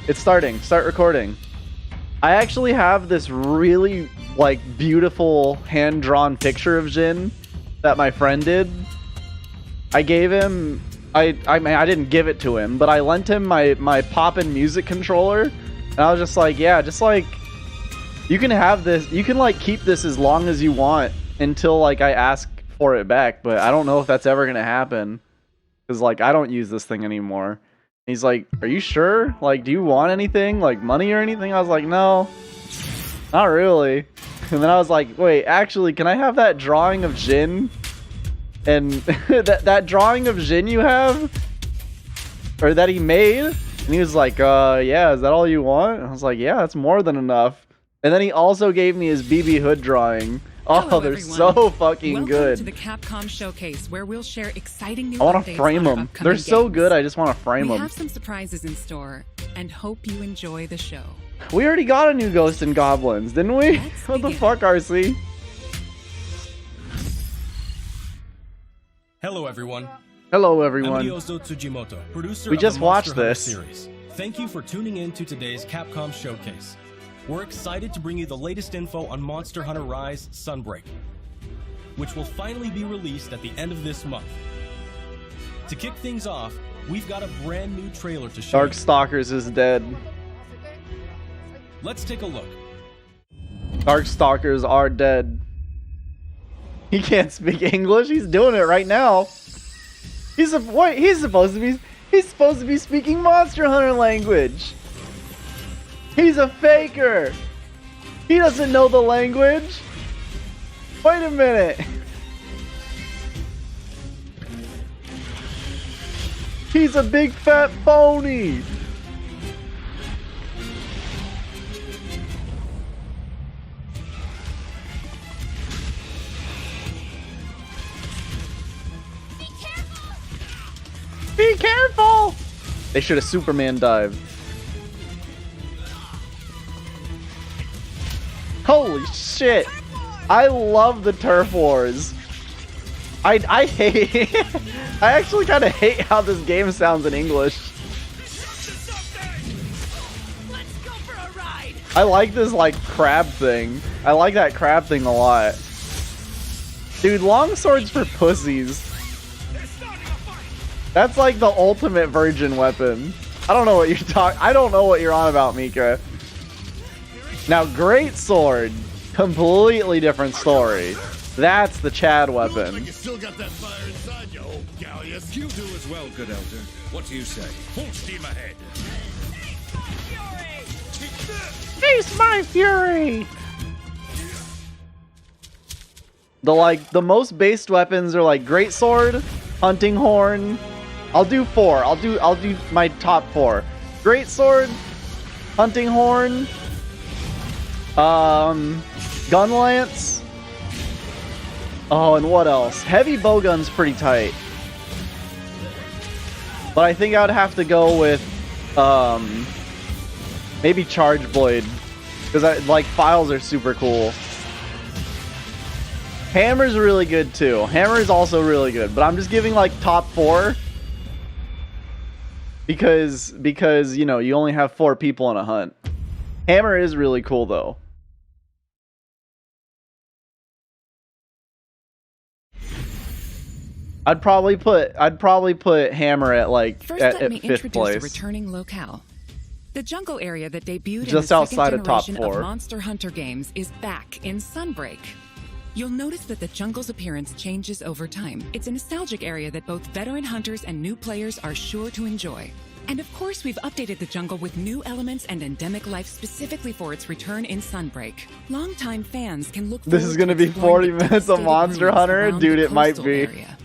It's starting. Start recording. I actually have this really, like, beautiful hand-drawn picture of Jin that my friend did. I gave him... I mean, I didn't give it to him, but I lent him my Poppin' music controller. And I was just like, yeah, just, like... You can have this... You can, like, keep this as long as you want until, like, I ask for it back. But I don't know if that's ever gonna happen. Because, like, I don't use this thing anymore. He's like, are you sure? Like, do you want anything? Like, money or anything? I was like, no. Not really. And then I was like, wait, actually, can I have that drawing of Jin? And that drawing of Jin you have? Or that he made? And he was like, yeah, is that all you want? And I was like, yeah, that's more than enough. And then he also gave me his BB Hood drawing. Oh, Hello, they're everyone. so fucking Welcome good. To the Capcom showcase, where we'll share exciting new I want to updates frame on our them. upcoming They're so games. good, I just want to frame We them. have some surprises in store, and hope you enjoy the show. We already got a new Ghosts and Goblins, didn't we? Let's What the begin. fuck, RC? Hello, everyone. Hello, I'm everyone. Ryozo Tsujimoto, producer We of just the Monster watched Hunter this. series. Thank you for tuning in to today's Capcom Showcase. We're excited to bring you the latest info on Monster Hunter Rise Sunbreak, which will finally be released at the end of this month. To kick things off, we've got a brand new trailer to show you. Darkstalkers is dead. Let's take a look. Darkstalkers are dead. He can't speak English. He's doing it right now. He's supposed to be speaking Monster Hunter language. He's a faker. He doesn't know the language. Wait a minute. He's a big fat phony. Be careful! They should have Superman dived. Holy shit! I love the turf wars. I hate. I actually kind of hate how this game sounds in English. I like this like crab thing. I like that crab thing a lot. Dude, longswords for pussies. That's like the ultimate virgin weapon. I don't know what I don't know what you're on about, Mika. Now, great sword, completely different story. That's the Chad weapon. Like you still got that fire inside you, old galleus. You do as well, good elder. What do you say? Full steam ahead. Face my fury! The most based weapons are like great sword, hunting horn. I'll do 4. I'll do my top 4. Great sword, hunting horn, gun lance. Oh, and what else? Heavy bowgun's pretty tight. But I think I would have to go with maybe charge blade, because like files are super cool. Hammer's really good too. Hammer's also really good, but I'm just giving like top 4 because you know, you only have 4 people on a hunt. Hammer is really cool though. I'd probably put Hammer at like First, at let me 5th introduce place. a returning locale. The jungle area that debuted Just in the outside second of top generation 4. of Monster Hunter games is back in Sunbreak. You'll notice that the jungle's appearance changes over time. It's a nostalgic area that both veteran hunters and new players are sure to enjoy. And of course, we've updated the jungle with new elements and endemic life specifically for its return in Sunbreak. Longtime fans can look forward This is gonna to be exploring 40 the minutes of devastated Monster ruins Hunter? around Dude, the it might coastal be. area.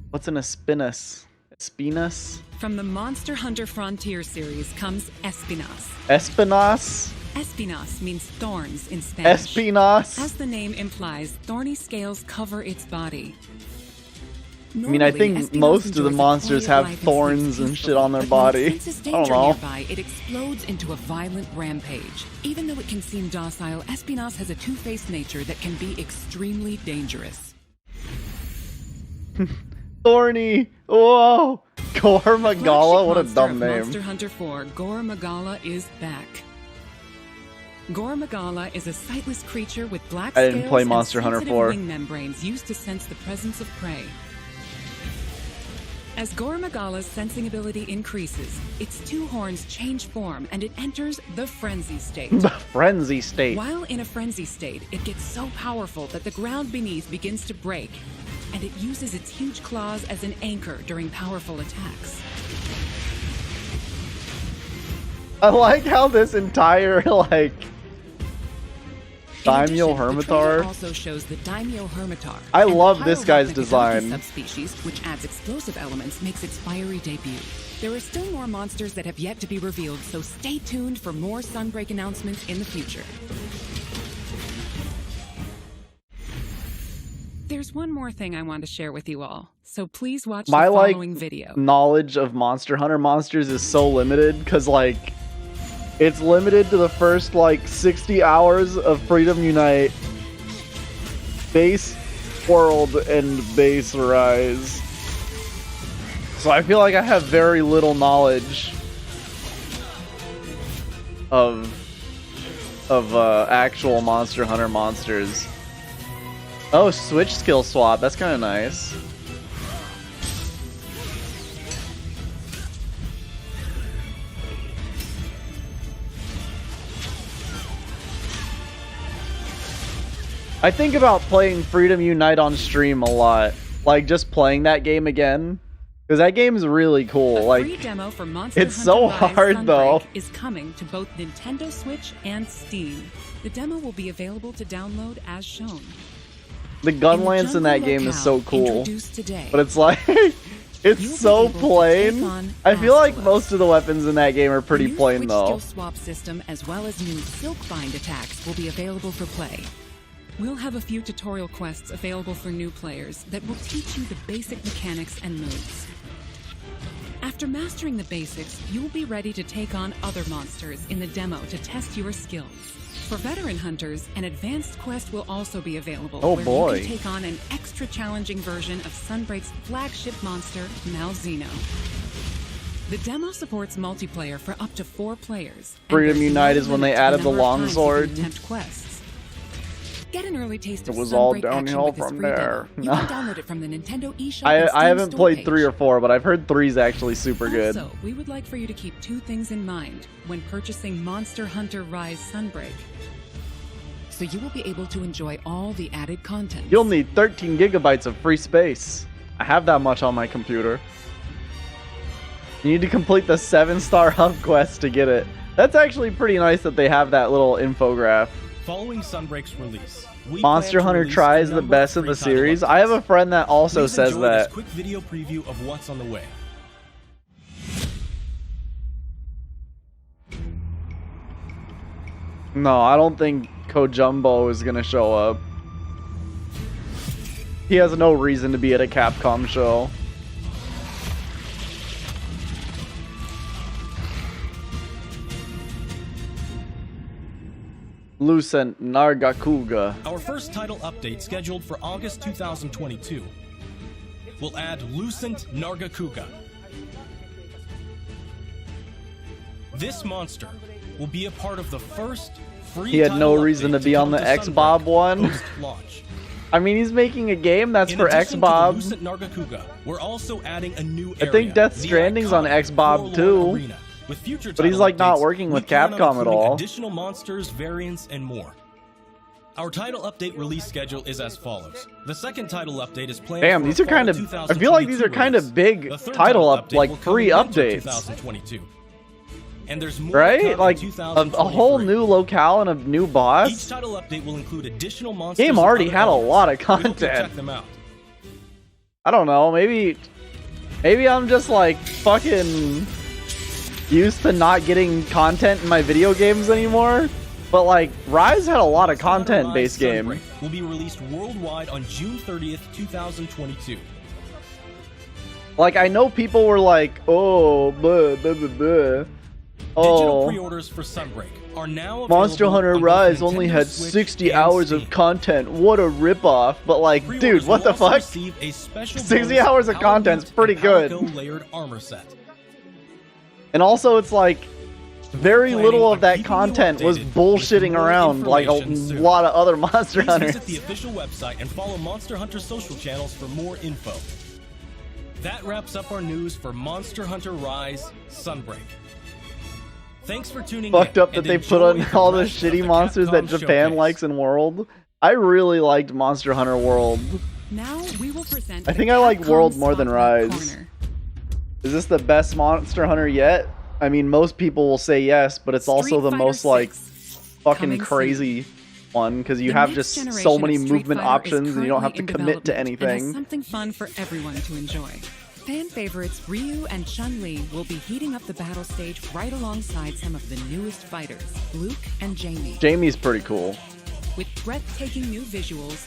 What's an Espinus? Espinus? From the Monster Hunter Frontier series comes Espinas. Espinas? Espinas means thorns in Spanish. Espinas? As the name implies, thorny scales cover its body. I mean, I think most of the monsters have thorns and shit on their body. I don't know. Nearby, it explodes into a violent rampage. Even though it can seem docile, Espinas has a two-faced nature that can be extremely dangerous. Thorny! Whoa! Gormagala, what a Flagship dumb monster of name. Monster Hunter 4, Gormagala is back. Gormagala is a sightless creature with black I didn't scales play and Monster Hunter sensitive 4. wing membranes used to sense the presence of prey. As Gormagala's sensing ability increases, its two horns change form and it enters the frenzy state. The frenzy state. While in a frenzy state, it gets so powerful that the ground beneath begins to break, and it uses its huge claws as an anchor during powerful attacks. I like how this entire, like, In Daimyo addition, the trailer Hermitar. also shows the Daimyo Hermitar. I and the love this guy's Pyromagnetic design. subspecies, which adds explosive elements, makes its fiery debut. There are still more monsters that have yet to be revealed, so stay tuned for more Sunbreak announcements in the future. There's one more thing I want to share with you all, so please watch My, the like, following video. knowledge of Monster Hunter monsters is so limited because, like, it's limited to the first, like, 60 hours of Freedom Unite, Base World, and Base Rise. So I feel like I have very little knowledge of actual Monster Hunter monsters. Oh, switch skill swap. That's kind of nice. I think about playing Freedom Unite on stream a lot. Like, just playing that game again. Because that game's really cool. A Like, free demo for Monster it's Hunter so Rise hard, Sunbreak though. is coming to both Nintendo Switch and Steam. The demo will be available to download as shown. the gun lance in that game is so cool. Introduced today. But it's like, You'll it's be so able to take plain. on I feel like Basilisk. most of the weapons in that game are The pretty new plain, Switch though. skill swap system as well as new Silkbind attacks will be available for play. We'll have a few tutorial quests available for new players that will teach you the basic mechanics and moves. After mastering the basics, you'll be ready to take on other monsters in the demo to test your skills. For veteran hunters, an advanced quest will also be available Oh, where boy. you can take on an extra challenging version of Sunbreak's flagship monster, Malzeno. The demo supports multiplayer for up to 4 players. and Freedom there's no Unite is when they limit to added the number of times you can longsword. attempt quests. Get an early taste of It was all Sunbreak action downhill with this from free demo. there. You can download it from the Nintendo eShop and I Steam haven't store played page. 3 or 4, but I've heard 3 is actually super good. Also, we would like for you to keep 2 things in mind when purchasing Monster Hunter Rise Sunbreak. So you will be able to enjoy all the added content. You'll need 13 gigabytes of free space. I have that much on my computer. You need to complete the 7-star hub quest to get it. That's actually pretty nice that they have that little infograph. Following Sunbreak's release, we Monster plan to Hunter release tries a the number best of of the free title series. I have a updates. friend that also Please says enjoy that. this quick video preview of what's on the way. No, I don't think Kojumbo is gonna show up. He has no reason to be at a Capcom show. Lucent Nargacuga. Our first title update, scheduled for August 2022, will add Lucent Nargacuga. This monster will be a part of the first free He had no title reason to update be on come the to Xbob Sunbreak one. post-launch. I mean, he's making a game that's In for addition to the Xbob. Lucent Nargacuga, we're also adding a new I area, think Death the Stranding's on iconic Xbob Forlorn too. Arena. With future But he's, title like, not updates, working with we plan on Capcom at including all. Additional monsters, variants, and more. Our title update release schedule is as follows. The second title update is planned Damn, for these a are kind fall of. I feel like these are 2022 kind of release. big The third title up, update like will come free in winter updates, 2022. And there's more to right? come in Like a 2023. whole new locale and a new Each boss. title update will include additional monsters. Game and already other had a elements. lot of We hope you'll content. check them out. I don't know. Maybe I'm just like fucking used to not getting content in my video games anymore. But like Rise had a lot of content based game. Sunbreak will be released worldwide on June 30th, 2022. Like I know people were like, "Oh, blah, blah, blah, blah." Digital Oh. pre-orders for Sunbreak are now available Monster Hunter on both Rise Nintendo only had Switch 60 and hours Steam. of content. What a ripoff. But like, dude, Pre-orders what the will also fuck? receive a special 60 bonus hours of Power content's Beat pretty and Power good. Go layered armor set. And also, it's like very Planning little on of that keeping you content was updated with bullshitting more around like a information soon. lot of other Monster Please Hunters. visit the official website and follow Monster Hunter social channels for more info. That wraps up our news for Monster Hunter Rise Sunbreak. Thanks for tuning Fucked in. up that and they put on enjoy all the rest of shitty the monsters that Capcom Japan showcase. likes in World. I really liked Monster Hunter World. Now we will present I the think I like Capcom World more than Spotlight Rise. Corner. Is this the best Monster Hunter yet? I mean, most people will say yes, but it's also Street the Fighter most like 6, fucking coming soon. crazy one because you The have next just so generation many of Street movement Fighter is options and you don't have to currently in commit to development and has anything. something fun for everyone to enjoy. Fan favorites Ryu and Chun-Li will be heating up the battle stage right alongside some of the newest fighters, Luke and Jamie. Jamie's pretty cool. With breathtaking new visuals,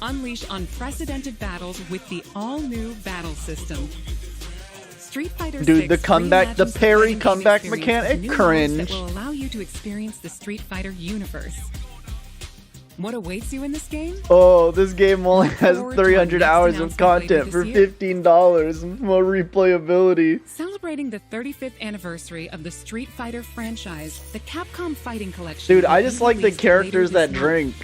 unleash unprecedented battles with the all-new battle system. Street Fighter Dude, 6 the comeback, the reimagines parry fighting game comeback experience mechanic, with new modes cringe. that will allow you to experience the Street Fighter universe. What awaits you in this game? Oh, this game only has forward to our 300 next hours of announcement later content for this year. $15 and more replayability. Celebrating the 35th anniversary of the Street Fighter franchise, the Capcom Fighting Collection. Dude, will I be just like the released characters later that this month. drink.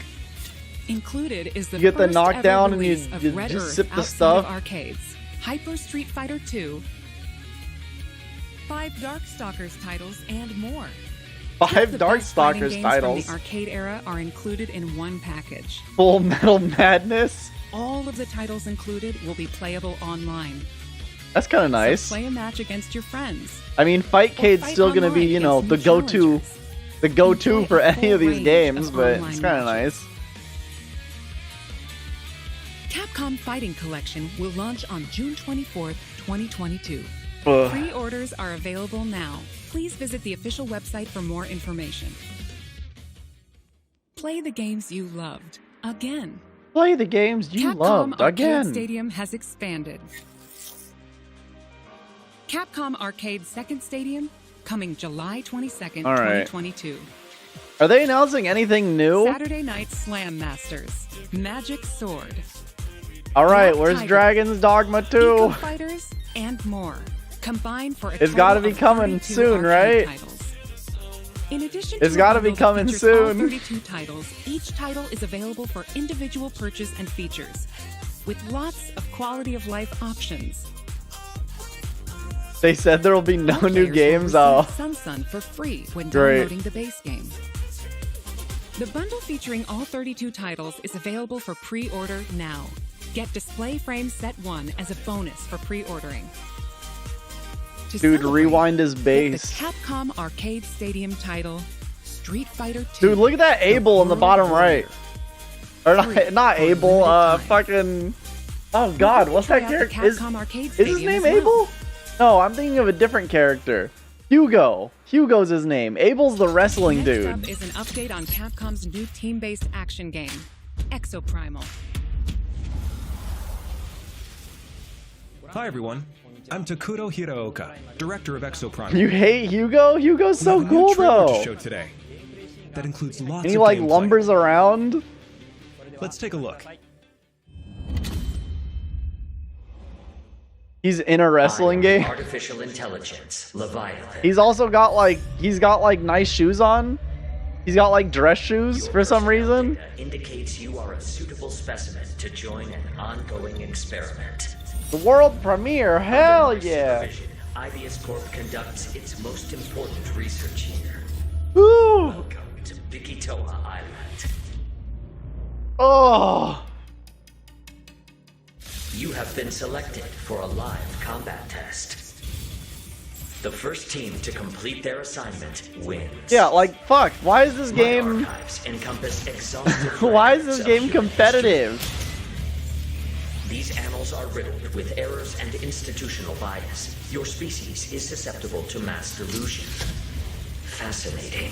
Included is the You get the first ever knockdown and you release of just Red Earth sip the outside stuff. of arcades. Hyper Street Fighter 2, 5 Darkstalkers titles, and more. Just 5 the best fighting Darkstalkers games titles. from the arcade era are included in one package. Full Metal Madness. All of the titles included will be playable online. That's kind of nice. So play a match against your friends. I mean, Fightcade's fight still gonna be, online you know, against the new go-to, challengers. the go-to Enjoy for a any full of these range games, of but online it's kind of matches. nice. Capcom Fighting Collection will launch on June 24th, 2022. Ugh. Pre-orders are available now. Please visit the official website for more information. Play the games you loved again. Play the games you Capcom loved Arcade again. Stadium has expanded. Capcom Arcade Second Stadium coming July 22nd, All right. 2022. Are they announcing anything new? Saturday Night Slam Masters. Magic Sword. All right, Black where's Tiger, Dragon's Dogma 2? Eco Fighters, and more. Combined for a It's gotta be total of coming 32 soon, arcade right? titles. In addition It's to gotta a be bundle that coming features all soon. 32 titles, each title is available for individual purchase and features, with lots of quality of life options. They said there will be no All new players games. will Oh, receive Sun for free when Great. downloading the base game. The bundle featuring all 32 titles is available for pre-order now. Get Display Frame Set 1 as a bonus for pre-ordering. To dude, celebrate, rewind his get bass. the Capcom Arcade Stadium title, Street Fighter 2. Dude, look at that Abel in the World bottom right. Warrior. Or Free not for a Abel, limited time. fucking... Oh god, what's that Try out the character? Is Capcom Arcade his Stadium name as well. Abel? No, I'm thinking of a different character. Hugo. Hugo's his name. Abel's the wrestling Next dude. up is an update on Capcom's new team-based action game, Exoprimal. Hi everyone, I'm Takuto Hiraoka, director of Exoprimal. You hate Hugo? Hugo's so We have a new cool trailer though. to show today. That includes lots And he of like gameplay. lumbers around. Let's take a look. He's in a wrestling game. Artificial intelligence, Leviathan. He's also got like nice shoes on. He's got like dress shoes Your for some personnel reason. data indicates you are a suitable specimen to join an ongoing experiment. The world premiere, hell Under my yeah. supervision, IBS Corp conducts its most important research here. Woo! Welcome to Bikitoa Island. Oh, You have been selected for a live combat test. The first team to complete their assignment wins. yeah, like fuck. Why is this My game? archives encompass exhaustive Why is records this of game human competitive? history. These annals are riddled with errors and institutional bias. Your species is susceptible to mass delusion. Fascinating.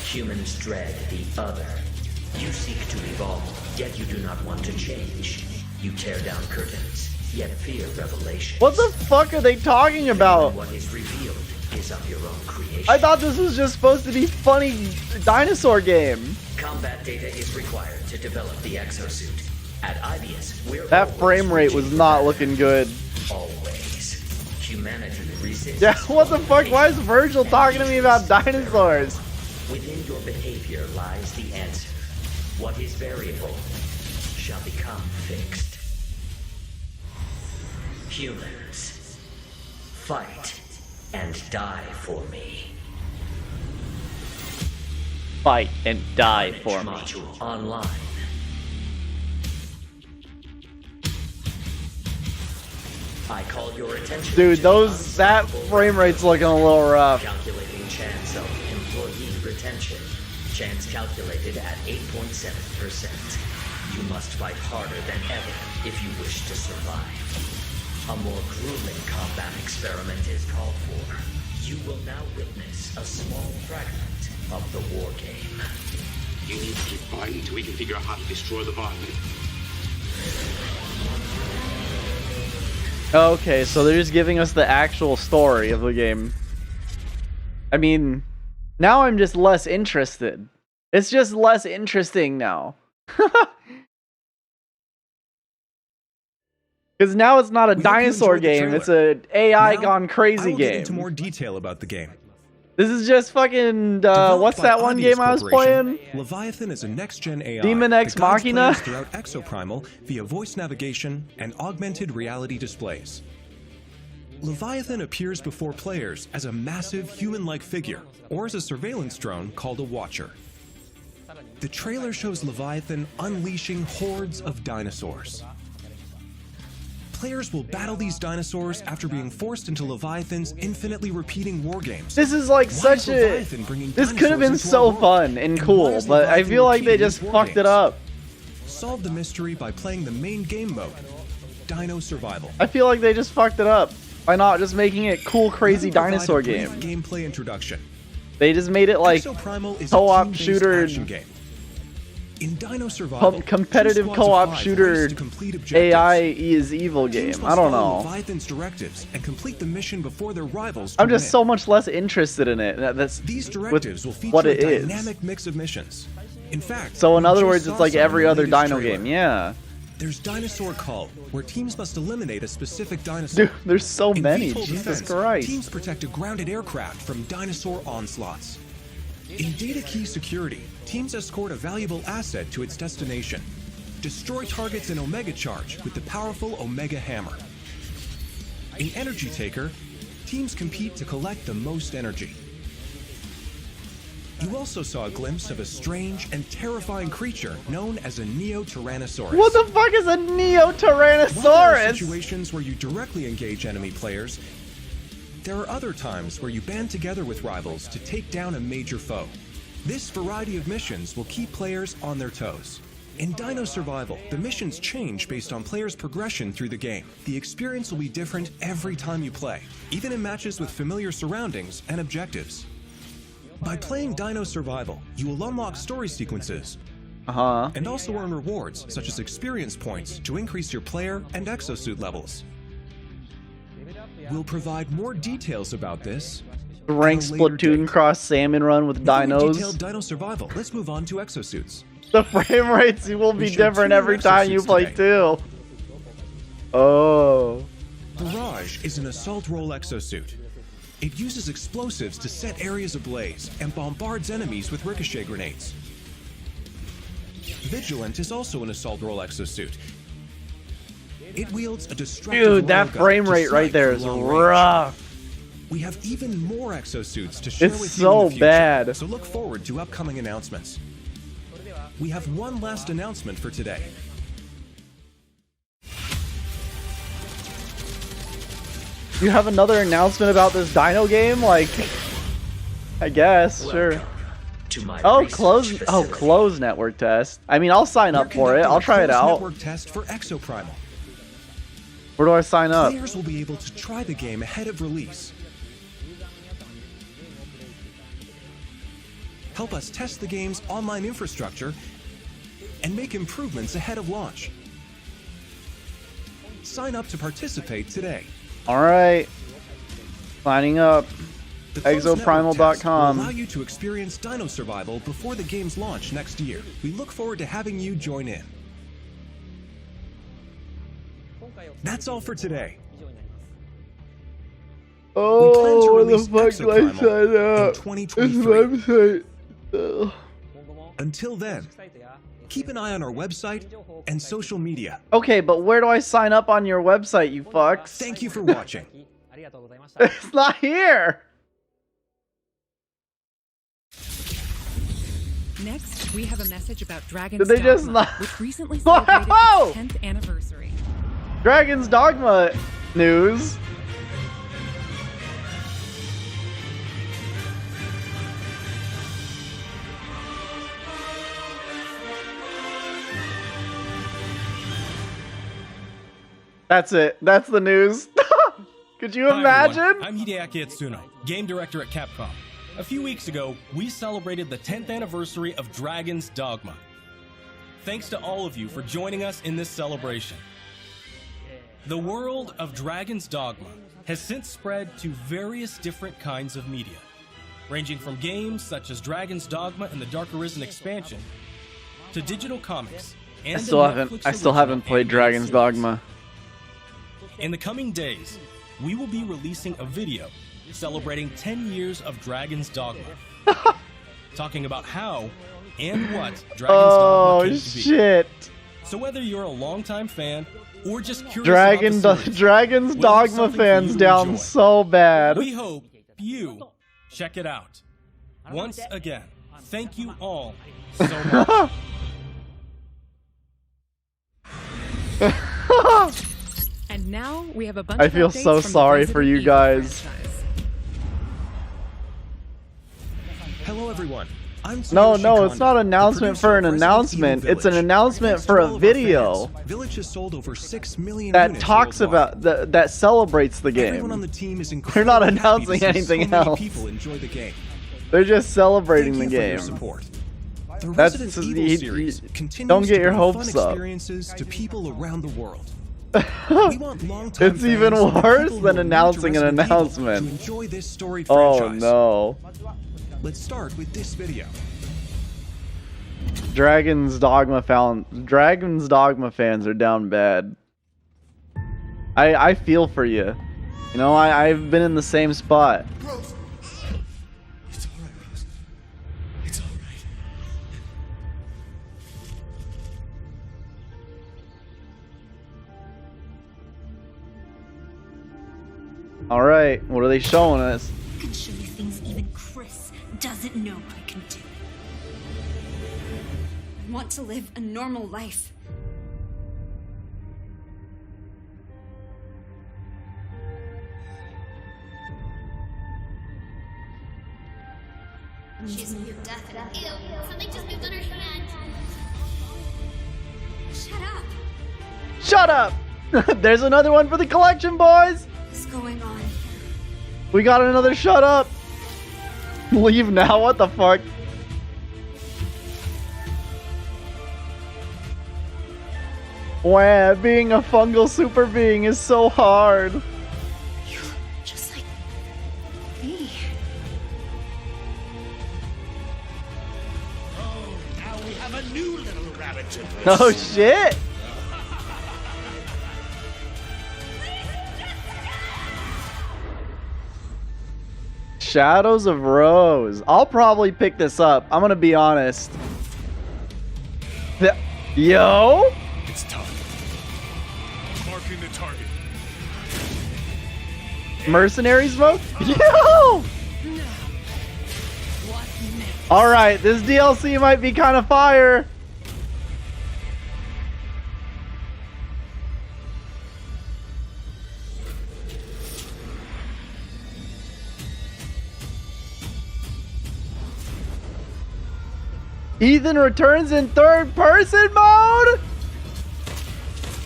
Humans dread the other. You seek to evolve, yet you do not want to change. You tear down curtains, yet fear revelation. What the fuck are they talking about? What is revealed is of your own creation. I thought this was just supposed to be funny dinosaur game. Combat data is required to develop the exosuit. At Ibius, we're That always frame rate was reaching not for looking good. Always. Humanity resists. Yeah, what the fuck? Why is Virgil talking to me about dinosaurs? Within your behavior lies the answer. What is variable shall become fixed. Humans, fight and die for me. Fight and die for me. Module online. I call your attention. Dude, to that frame rate's looking a little rough. Calculating chance of employee retention. Chance calculated at 8.7%. You must fight harder than ever if you wish to survive. A more grueling combat experiment is called for. You will now witness a small fragment of the war game. You need to keep fighting until we can figure out how to destroy the Leviathan. Okay, so they're just giving us the actual story of the game. I mean, now I'm just less interested. It's just less interesting now. Because now it's not a We hope you dinosaur enjoyed the game, it's trailer. an AI Now, gone I crazy will get game. into more detail about the game. This is just fucking, Developed what's by that one Ideas game I was Corporation, playing? Leviathan is a next-gen AI Demon that Ex guides Machina? players throughout Exoprimal via voice navigation and augmented reality displays. Leviathan appears before players as a massive human-like figure, or as a surveillance drone called a Watcher. The trailer shows Leviathan unleashing hordes of dinosaurs. Players will battle these dinosaurs after being forced into Leviathan's infinitely repeating war games. This is like Why such is a... Leviathan bringing This could have been dinosaurs into so our world? fun and why cool, is but I Leviathan feel like they repeating just these war fucked it games? up. Solve the mystery by playing the main game mode, Dino Survival. I feel like they just fucked it up by not just making it cool, crazy Let me provide dinosaur a brief game. Gameplay introduction. They just made it like Exoprimal is co-op a team-based shooter- action game. In Dino Survival, competitive two squads of co-op 5 shooter race to complete objectives. AI is evil Teams game. must I don't follow know. Leviathan's directives and complete the mission before their rivals. to I'm just win. so much less interested in it. That's These with directives will feature what a it is. dynamic mix of missions. In fact, So in we other just words, saw it's like some in every the other latest Dino trailer. game. Yeah. There's Dinosaur Cull, where teams must eliminate a specific dinosaur. Dude, there's so In many. VTOL Jesus defense, Christ. teams protect a grounded aircraft from dinosaur onslaughts. In data key security, teams escort a valuable asset to its destination. Destroy targets in Omega Charge with the powerful Omega Hammer. In Energy Taker, teams compete to collect the most energy. You also saw a glimpse of a strange and terrifying creature known as a Neo-Tyrannosaurus. What the fuck is a While there are Neo-Tyrannosaurus? situations where you directly engage enemy players, there are other times where you band together with rivals to take down a major foe. This variety of missions will keep players on their toes. In Dino Survival, the missions change based on players' progression through the game. The experience will be different every time you play, even in matches with familiar surroundings and objectives. By playing Dino Survival, you will unlock story sequences, Uh-huh. and also earn rewards such as experience points to increase your player and exosuit levels. We'll provide more details about this. Rank at a later Splatoon date. cross salmon run with Before we dinos. detail Dino Survival, let's move on to exosuits. The frame rates will be We showed different two every time you exosuits play today. too. Oh. Barrage is an assault role exosuit. It uses explosives to set areas ablaze and bombards enemies with ricochet grenades. Vigilant is also an assault role exosuit. It wields a destructive Dude, that railgun frame to rate right strike there from is long range. rough. We have even more exosuits to share It's with you in so the future, bad. so look forward to upcoming announcements. We have one last announcement for today. You have another announcement about this dino game? Like, I guess, sure. To my Oh, research facility. close network test. I mean, I'll sign up We're for it. conducting I'll a try it closed out. Network test for Exoprimal. Where do I sign up? Players will be able to try the game ahead of release. Help us test the game's online infrastructure and make improvements ahead of launch. Sign up to participate today. All right. Signing up. The The closed network test will Exoprimal.com. allow you to experience Dino Survival before the game's launch next year. We look forward to having you join in. That's all for today. We plan to Oh, where the release fuck do I Exoprimal sign in up? 2023. This website. Ugh. Until then, keep an eye on our website and social media. Okay, but where do I sign up on your website, you fucks? Thank you for watching. It's not here. Next, we have a message about Dragon's Did they just Dogma, not- which recently celebrated Whoa! its 10th anniversary. Dragon's Dogma news. That's it. That's the news. Could you Hi, imagine? everyone. I'm Hideaki Itsuno, game director at Capcom. A few weeks ago, we celebrated the 10th anniversary of Dragon's Dogma. Thanks to all of you for joining us in this celebration. The world of Dragon's Dogma has since spread to various different kinds of media, ranging from games such as Dragon's Dogma and the Dark Arisen expansion, to digital comics and I still haven't played Dragon's Dogma. In the coming days, we will be releasing a video celebrating 10 years of Dragon's Dogma, talking about how and what Dragon's Dogma Oh came to be. shit! So whether you're a longtime fan or just curious Dragon's about the series, Dogma we'll have something for fans you to down enjoy. so bad. We hope you check it out. Once again, thank you all so much. And now we have a bunch I of feel updates so from the sorry for Resident you Evil guys. franchise. Hello, everyone. I'm No, Tsuyoshi no, it's Kondo, not the an announcement producer for of an Resident announcement. Evil It's an Village. announcement Thanks for to a all of our video fans, Village has sold over 6 million that units talks worldwide. about that celebrates the Everyone on game. the team is They're incredibly not happy to announcing see anything so many else. people enjoy the game. They're just celebrating Thank the you for your game. support. The That's- Resident you- Evil you- series continues don't get to your bring hopes fun up. experiences to people around the world. We want longtime It's even fans and worse people who than are new to announcing an Resident Evil announcement. To enjoy this storied Oh franchise. no. Let's start with this video. Dragon's Dogma fans are down bad. I feel for you. You know, I've been in the same spot. Rose! It's all right, Rose. It's all right. All right, what are they showing us? I can show you things even Chris doesn't know I can do. I want to live a normal life. She's near death and ew, something just moved on her hand. Shut up! Shut up! There's another one for the collection, boys. What's going on? We got another shut up. Leave now? What the fuck? Wow, being a fungal super being is so hard. You look just like me. Oh, now we have a new little rabbit to Oh shit! Shadows of Rose. I'll probably pick this up. I'm gonna be honest. Yo? It's time. Marking the target. Mercenaries mode? Yo! Alright, this DLC might be kind of fire. Ethan returns in third person mode?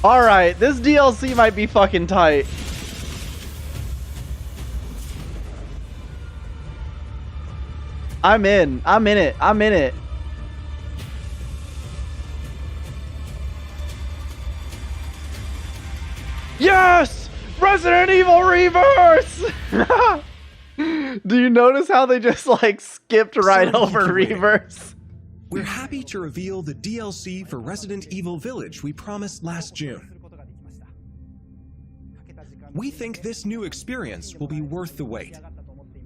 Alright, this DLC might be fucking tight. I'm in. I'm in it. I'm in it. Yes! Resident Evil Reverse! Do you notice how they just like skipped right So over you waited. Reverse? We're happy to reveal the DLC for Resident Evil Village we promised last June. We think this new experience will be worth the wait.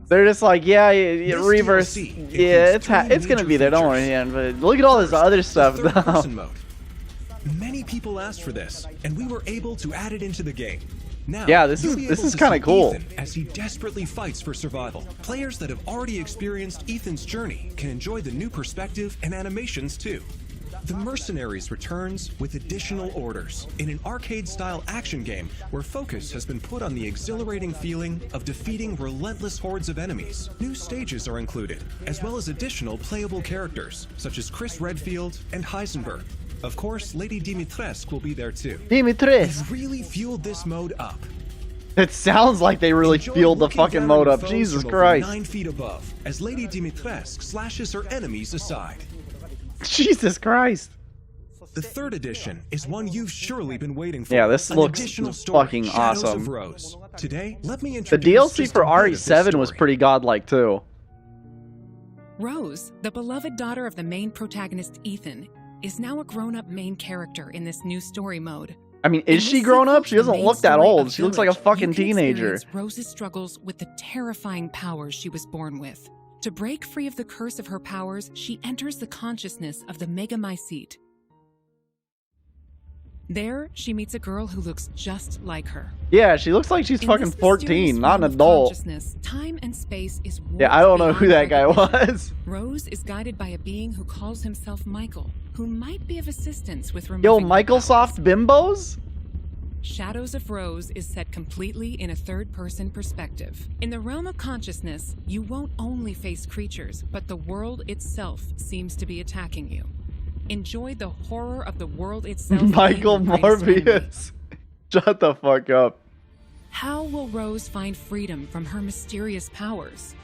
They're just like, yeah, This Reverse. DLC Yeah, includes it's three gonna be there. Don't worry, major man. But look at all this other stuff, though. Third-person mode. Many people asked for this, and we were able to add it into the game. Now, Yeah, this you'll is- be this able is to kinda see cool. Ethan as he desperately fights for survival. Players that have already experienced Ethan's journey can enjoy the new perspective and animations too. The Mercenaries returns with additional orders in an arcade-style action game where focus has been put on the exhilarating feeling of defeating relentless hordes of enemies. New stages are included, as well as additional playable characters, such as Chris Redfield and Heisenberg. Of course, Lady Dimitrescu will be there too. Dimitris. We've really fueled this mode up. It sounds like they really Enjoy fueled the looking fucking down mode on up. foes Jesus from over Christ. 9 feet above, as Lady Dimitrescu slashes her enemies aside. Jesus Christ. The third edition is one you've surely been waiting for. Yeah, this An looks additional story, fucking Shadows awesome. Of Rose. Today, let me The introduce DLC just for a bit of this RE7 was story. pretty godlike too. Rose, the beloved daughter of the main protagonist Ethan, is now a grown-up main character in this new story mode. I mean, In is she this grown sequel up? to She the doesn't main look that story old. of She looks like a Village, fucking you can teenager. experience Rose's struggles with the terrifying powers she was born with. To break free of the curse of her powers, she enters the consciousness of the Megamycete. There, she meets a girl who looks just like her. Yeah, she looks like she's In fucking this mysterious 14, not an realm of adult. consciousness, time and space is Yeah, I don't know warped who that beyond guy recognition. was. Rose is guided by a being who calls himself Michael, who might be of assistance with Yo, removing her Microsoft bimbos? Shadows of Rose is set completely in a third-person perspective. In the realm of consciousness, you won't only face creatures, but the world itself seems to be attacking you. Enjoy the horror of the world itself. Michael being your greatest enemy. Morbius. Shut the fuck up. How will Rose find freedom from her mysterious powers?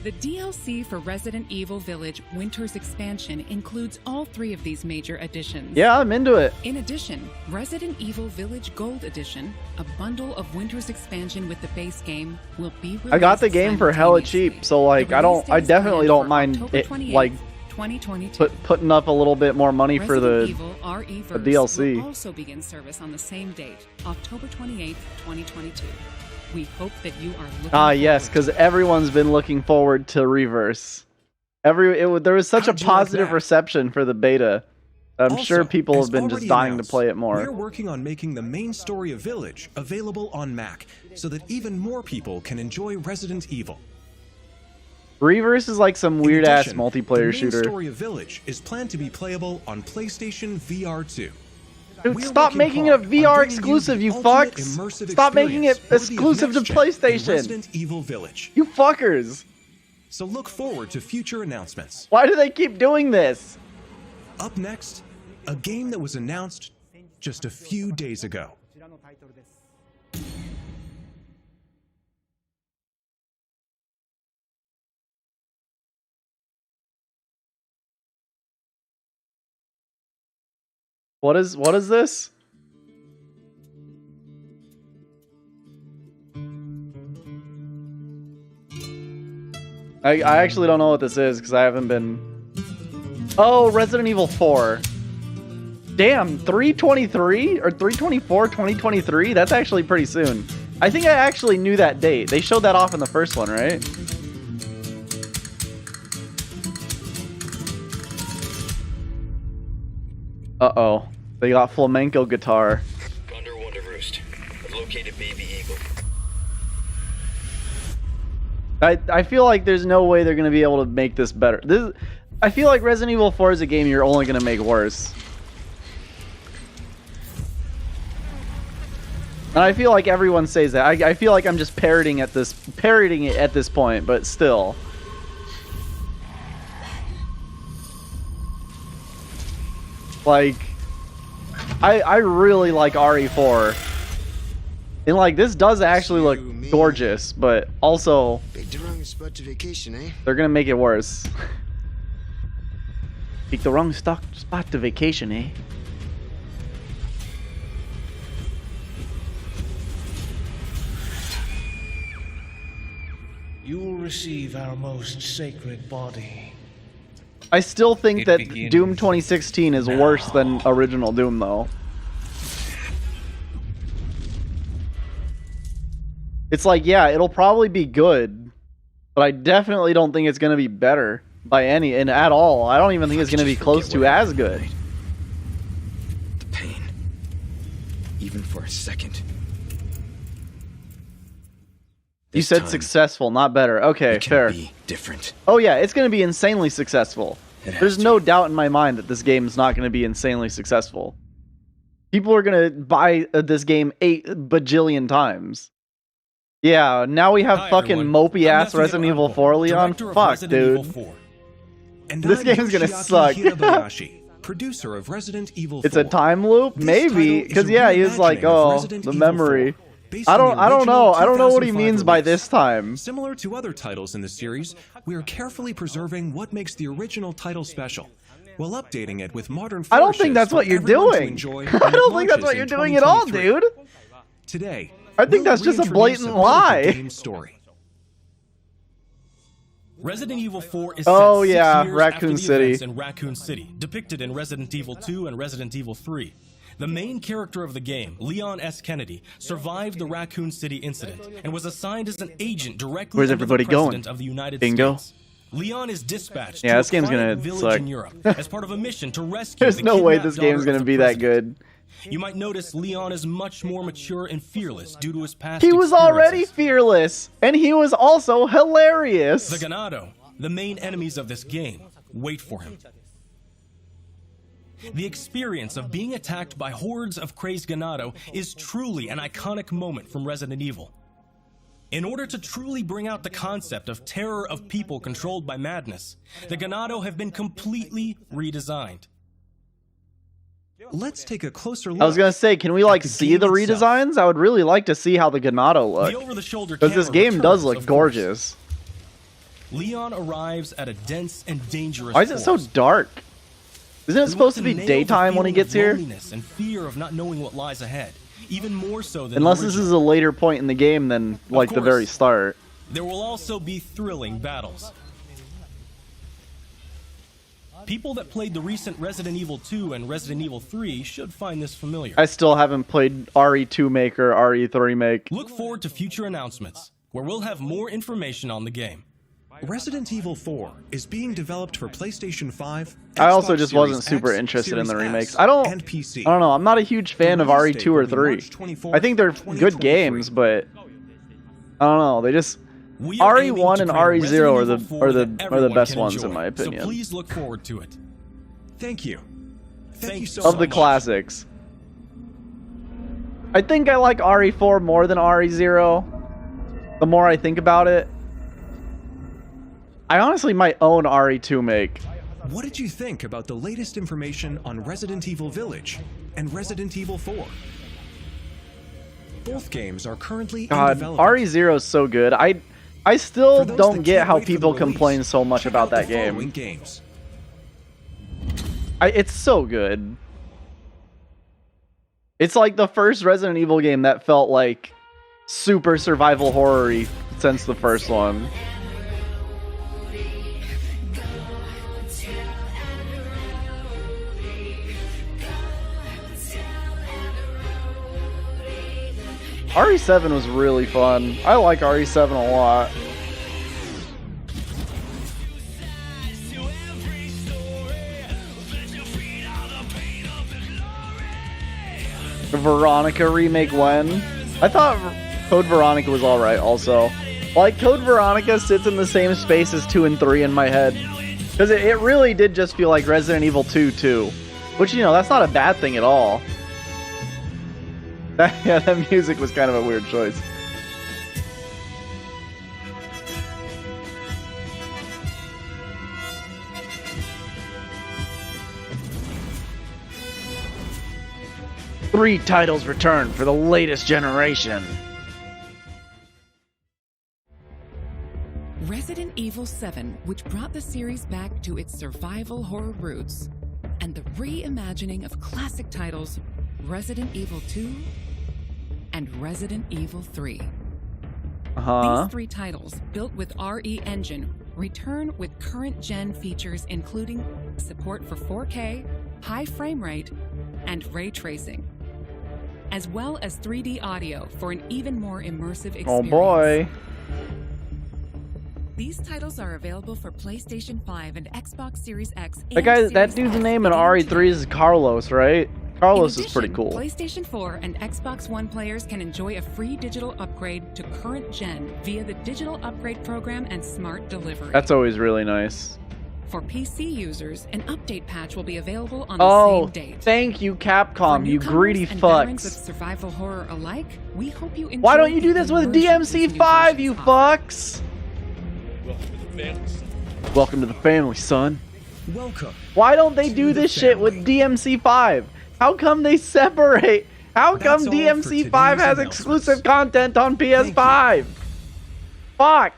The DLC for Resident Evil Village Winter's Expansion includes all 3 of these major additions. Yeah, I'm into it. In addition, Resident Evil Village Gold Edition, a bundle of Winter's Expansion with the base game, will be released I got the game for hella cheap, so like The I release date is definitely planned don't for mind October it 28th, like 2022. putting up a little bit more money for Resident the Evil RE-verse DLC. will also begin service on the same date, October 28th, 2022. We hope that you are looking yes, forward because everyone's been looking forward to Reverse. There was such How'd a you like positive that? reception for the beta. I'm Also, sure people as have been just already dying to announced, play it We're more. working on making the main story of Village available on Mac so that even more people can enjoy Resident Evil. Reverse is like some In weird ass addition, multiplayer the main shooter. story of Village is planned to be playable on PlayStation VR 2. Dude, We're stop working making it a hard on VR bringing exclusive, the you ultimate fucks! immersive Stop making it experience worthy of exclusive to next-gen in PlayStation! Resident Evil Village. You fuckers! So look forward to future announcements. Why do they keep doing this? Up next, a game that was announced just a few days ago. What is this? I actually don't know what this is because I haven't been. Oh, Resident Evil 4. Damn, 3/23 or 3/24, 2023? That's actually pretty soon. I think I actually knew that date. They showed that off in the first one, right? Uh-oh. They got flamenco guitar. Condor Wonder Roost. I've located Baby Eagle. I feel like there's no way they're going to be able to make this better. I feel like Resident Evil 4 is a game you're only going to make worse. And I feel like everyone says that. I feel like I'm just parroting it at this point, but still. Like, I really like RE4. And like, this does actually look gorgeous, but also Picked the wrong spot to vacation, eh? they're gonna make it worse. Pick the wrong spot to vacation, eh? You will receive our most sacred body. I still think that Doom 2016 is worse than original Doom, though. It's like, yeah, it'll probably be good, but I definitely don't think it's going to be better by any and at all. I don't even think it's going to be close to as good. The pain, even for a second. You said successful, not better. Okay, fair. Be different. Oh yeah, it's going to be insanely successful. There's no doubt in my mind that this game is not going to be insanely successful. People are going to buy this game 8 bajillion times. Yeah, now we have fucking mopey ass Resident Evil 4, Leon. Fuck, dude. And this game's gonna suck. Producer of Resident Evil 4. It's a time loop, maybe, because yeah, he was like, oh, the memory. I don't know. I don't know what he means by this time. Similar to other titles in the series, we are carefully preserving what makes the original title special, while updating it with modern. I don't think that's what you're doing. I don't think that's what you're doing at all, dude. Today, I think that's just a blatant lie. Resident Evil 4 is set 6 years Raccoon after the City. events in Raccoon City, depicted in Resident Evil 2 and Resident Evil 3. The main character of the game, Leon S. Kennedy, survived the Raccoon City incident and was assigned as an agent directly Where's under everybody the President going? of the United Bingo. States. Leon is dispatched Yeah, to this game's a quiet gonna village suck. in Europe as part of a mission to rescue There's the no way kidnapped this game's daughter gonna of be the that president. good. You might notice Leon is much more mature and fearless due to his past He was already experiences. fearless, and he was also hilarious. The Ganado, the main enemies of this game, wait for him. The experience of being attacked by hordes of crazed Ganado is truly an iconic moment from Resident Evil. In order to truly bring out the concept of terror of people controlled by madness, the Ganado have been completely redesigned. Let's take a closer look. I was gonna say, can we like see the redesigns? I would really like to see how the Ganado look. The over-the-shoulder Because this camera game does returns, look of gorgeous. course. Leon arrives at a dense and dangerous Why is it so forest. dark? Isn't it We supposed to want be nail the daytime when he feeling gets of here? loneliness and fear of not knowing what lies ahead, even more so than Unless the this original. is a later point in the game than like the course. very start. There will also be thrilling battles. People that played the recent Resident Evil 2 and Resident Evil 3 should find this familiar. I still haven't played RE2 Make or RE3 Make. Look forward to future announcements, where we'll have more information on the game. Resident Evil 4 is being developed for PlayStation 5. I also Xbox just Series wasn't super X, interested in the Series remakes. S, I don't and know. I'm not a huge fan of RE2 or 3. I think they're good games, but I don't know. They just RE1 and RE0 are the best ones in my opinion. So please look forward to it. Thank you. Thank you so Of the much. classics. I think I like RE4 more than RE0. The more I think about it. I honestly might own RE2 Make. What did you think about the latest information on Resident Evil Village and Resident Evil 4? Both games are currently in God, development. RE0 is so good. I still For those don't that get can't how wait for the people release, complain so much check about out the that following game. games. It's so good. It's like the first Resident Evil game that felt like super survival horror-y since the first one. RE7 was really fun. I like RE7 a lot. The Veronica remake when? I thought Code Veronica was alright also. Like, Code Veronica sits in the same space as 2 and 3 in my head. Because it really did just feel like Resident Evil 2 too. Which, you know, that's not a bad thing at all. Yeah, that music was kind of a weird choice. Three titles return for the latest generation. Resident Evil 7, which brought the series back to its survival horror roots, and the reimagining of classic titles Resident Evil 2 and Resident Evil 3. These 3 titles, built with RE Engine, return with current-gen features including support for 4K, high frame rate, and ray tracing, as well as 3D audio for an even more immersive experience. Oh boy. These titles are available for PlayStation 5 and Xbox Series X. That dude's name in RE3 is Carlos, right? Carlos is pretty cool. PlayStation 4 and Xbox One players can enjoy a free digital upgrade to current gen via the digital upgrade program and smart delivery. That's always really nice. For PC users, an update patch will be available on the same date. Thank you, Capcom, you greedy and fucks. Of survival horror alike, we hope you enjoy. Why don't you do this with DMC5, you fucks? Welcome to the family, son. Welcome. Why don't they do this shit with DMC5? How come they separate? How come DMC5 has exclusive content on PS5? Fuck.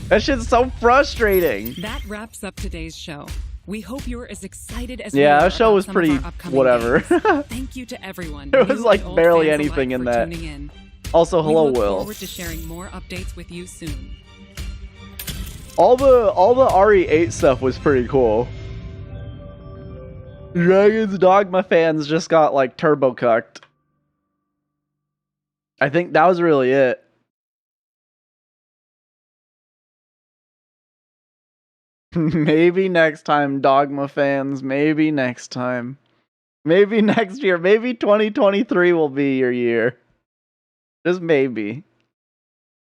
That shit's so frustrating. That wraps up today's show. We hope you're as excited as we are. Yeah, that show was pretty whatever. Thank you to everyone. There was like barely anything in that. Also, hello, we look Will. forward to sharing more updates with you soon. All the RE8 stuff was pretty cool. Dragon's Dogma fans just got like turbo cucked. I think that was really it. Maybe next time, Dogma fans. Maybe next time. Maybe next year. Maybe 2023 will be your year. Just maybe.